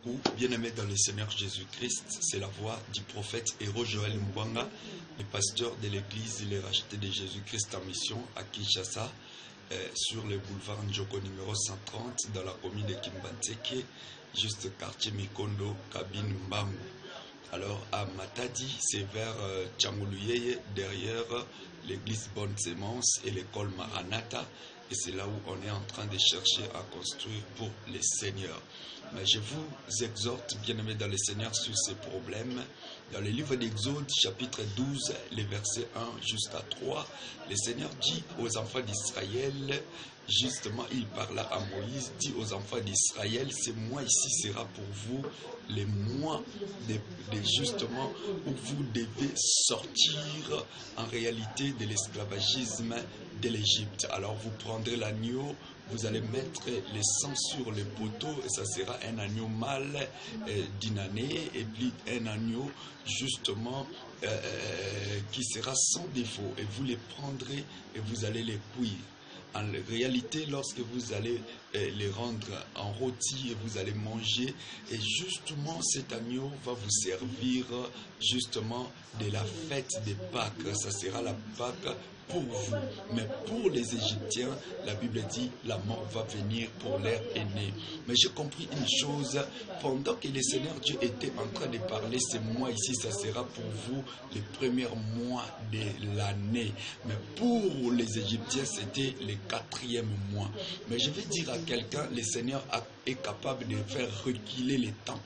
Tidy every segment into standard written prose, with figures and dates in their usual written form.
beaucoup, bien-aimés dans le Seigneur Jésus-Christ. C'est la voix du prophète Héros Joël Mbwanga, le pasteur de l'église Les Rachetés de Jésus-Christ en mission à Kinshasa, sur le boulevard Njoko numéro 130, dans la commune de Kimbantseke, juste quartier Mikondo, cabine Mbangu. Alors à Matadi, c'est vers Tchangoluyeye, derrière l'église Bonne Sémence et l'école Maranatha. Et c'est là où on est en train de chercher à construire pour les seigneurs. Mais je vous exhorte, bien-aimés dans le Seigneur, sur ces problèmes. Dans le livre d'Exode, chapitre 12, les versets 1 jusqu'à 3, le Seigneur dit aux enfants d'Israël, justement, il parla à Moïse, dit aux enfants d'Israël, ce mois ici sera pour vous les mois justement où vous devez sortir en réalité de l'esclavagisme de l'Égypte. Alors vous prendrez l'agneau, vous allez mettre le sang sur le poteau et ça sera un agneau mâle d'une année et puis un agneau justement qui sera sans défaut et vous les prendrez et vous allez les cuire. En réalité, lorsque vous allez les rendre en rôti et vous allez manger, et justement cet agneau va vous servir justement de la fête des Pâques. Ça sera la Pâque pour vous. Mais pour les Égyptiens, la Bible dit, la mort va venir pour leur aîné. Mais j'ai compris une chose, pendant que le Seigneur Dieu était en train de parler, ce mois ici, ça sera pour vous les premiers mois de l'année. Mais pour les Égyptiens, c'était le 4e mois. Mais je vais dire à quelqu'un, le Seigneur est capable de faire reculer les temps.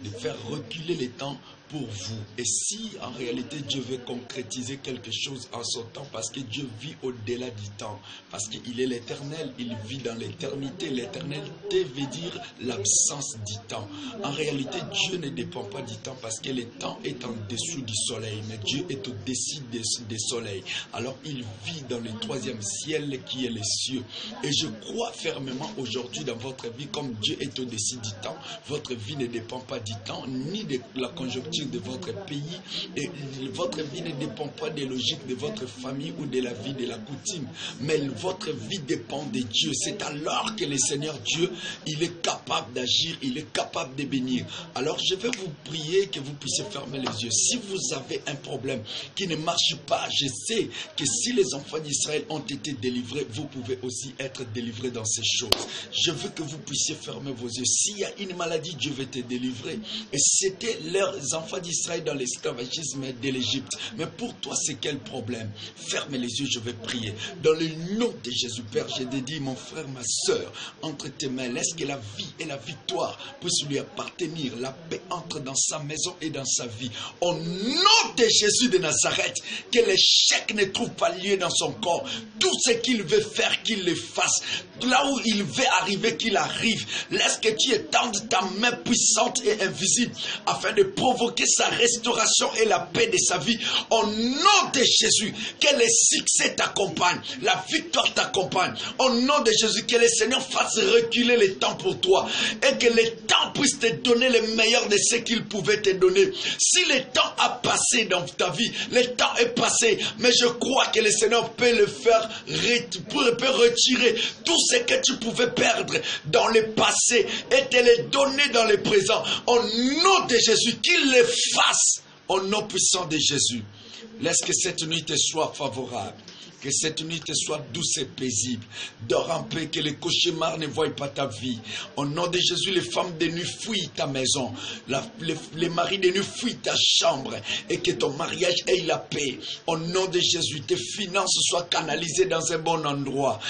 De faire reculer les temps pour vous. Et si en réalité Dieu veut concrétiser quelque chose en son temps, parce que Dieu vit au-delà du temps, parce qu'il est l'éternel, il vit dans l'éternité. L'éternité veut dire l'absence du temps. En réalité, Dieu ne dépend pas du temps parce que le temps est en dessous du soleil, mais Dieu est au-dessus des soleils. Alors il vit dans le 3e ciel qui est les cieux. Et je crois fermement aujourd'hui dans votre vie, comme Dieu est au-dessus du temps, votre vie ne dépend pas du temps, ni de la conjoncture de votre pays, et votre vie ne dépend pas des logiques de votre famille ou de la vie de la coutume, mais votre vie dépend de Dieu. C'est alors que le Seigneur Dieu, il est capable d'agir, il est capable de bénir. Alors je vais vous prier que vous puissiez fermer les yeux. Si vous avez un problème qui ne marche pas, je sais que si les enfants d'Israël ont été délivrés, vous pouvez aussi être délivrés dans ces choses. Je veux que vous puissiez fermer vos yeux. S'il y a une maladie, Dieu veut te délivrer. Et c'était leurs enfants d'Israël dans l'esclavagisme de l'Égypte. Mais pour toi, c'est quel problème? Ferme les yeux, je vais prier. Dans le nom de Jésus, Père, j'ai dédié mon frère, ma soeur, entre tes mains. Laisse que la vie et la victoire puissent lui appartenir. La paix entre dans sa maison et dans sa vie. Au nom de Jésus de Nazareth, que l'échec ne trouve pas lieu dans son corps. Tout ce qu'il veut faire, qu'il le fasse. Là où il veut arriver, qu'il arrive. Laisse que tu étendes ta main puissante et invisible afin de provoquer sa restauration et la paix de sa vie. Au nom de Jésus, que le succès t'accompagne, la victoire t'accompagne. Au nom de Jésus, que le Seigneur fasse reculer le temps pour toi et que le temps puisse te donner le meilleur de ce qu'il pouvait te donner. Si le temps a passé dans ta vie, le temps est passé, mais je crois que le Seigneur peut le faire, peut retirer tout ce que tu pouvais perdre dans le passé et te le donner dans le présent. Au nom de Jésus, qu'il le fasse au nom puissant de Jésus. Laisse que cette nuit te soit favorable. Que cette nuit te soit douce et paisible. Dors en paix, que les cauchemars ne voient pas ta vie. Au nom de Jésus, les femmes de nuit fuient ta maison. Les maris de nuit fuient ta chambre. Et que ton mariage ait la paix. Au nom de Jésus, tes finances soient canalisées dans un bon endroit.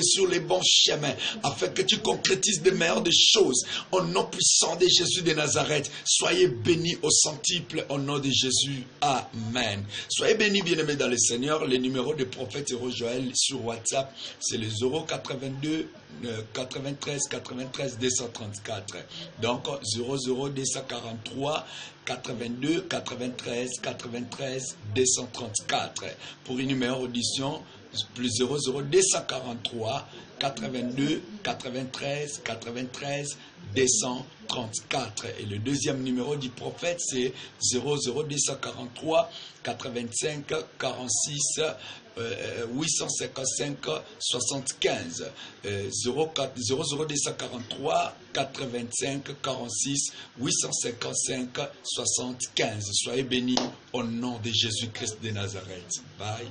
Sur les bons chemins. Afin que tu concrétises de meilleures des choses. Au nom puissant de Jésus de Nazareth. Soyez bénis au centuple. Au nom de Jésus. Amen. Soyez bénis, bien-aimés dans le Seigneur. Les numéros de prophète Héros Joël sur WhatsApp, c'est le 082 93 93 234. Donc 00 243 82 93 93 234. Pour une meilleure audition, plus 00243 82 93 93 234. Et le deuxième numéro du prophète, c'est 00243 85 46 855 75. 00243 85 46 855 75. Soyez bénis au nom de Jésus-Christ de Nazareth. Bye.